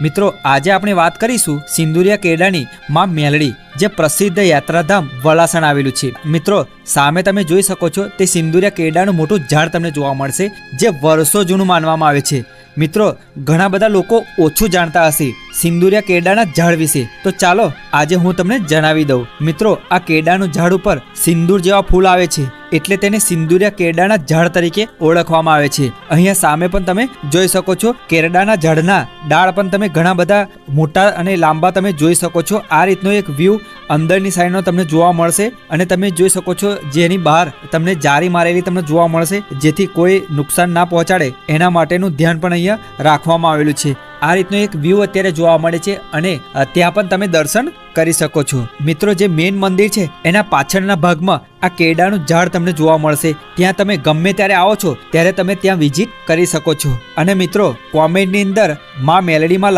મિત્રો આજે આપણે વાત કરીશું સિંદુરિયા કેરડાની માં મેલડી, જે પ્રસિદ્ધ યાત્રાધામ વલાસણ આવેલું છે। મિત્રો સામે તમે જોઈ શકો છો તે સિંદુરિયા કેરડાનું મોટું ઝાડ તમને જોવા મળશે, જે વર્ષો જૂનું માનવામાં આવે છે। મિત્રો ઘણા બધા લોકો ઓછું જાણતા હશે સિંદુરિયા કેરડાના ઝાડ વિશે, તો ચાલો આજે હું તમને જણાવી દઉં। મિત્રો આ કેરડાનું ઝાડ ઉપર સિંદૂર જેવા ફૂલ આવે છે, એટલે તેને સિંદુરિયા કેરડાના ઝાડ તરીકે ઓળખવામાં આવે છે। અહીંયા સામે પણ તમે જોઈ શકો છો કેરડાના ઝાડના ડાળ પણ તમે ઘણા બધા મોટા અને લાંબા તમે જોઈ શકો છો। આ રીતનો એક વ્યૂ અંદરની સાઈડનો તમને જોવા મળશે, અને તમે જોઈ શકો છો જેની બહાર તમને જારી મારેલી તમને જોવા મળશે, જેથી કોઈ નુકસાન ના પહોંચાડે એના માટેનું ધ્યાન પણ અહીંયા રાખવામાં આવેલું છે। આ રીતનો એક વ્યૂ અત્યારે જોવા મળે છે, અને ત્યાં પણ તમે દર્શન કરી શકો છો। મિત્રો જે મેઇન મંદિર છે એના પાછળના ભાગમાં આ કેરડાનું ઝાડ તમને જોવા મળશે, ત્યાં તમે ગમે ત્યારે આવો છો ત્યારે તમે ત્યાં વિઝિટ કરી શકો છો। અને મિત્રો કોમેન્ટની અંદર માં મેલડીમાં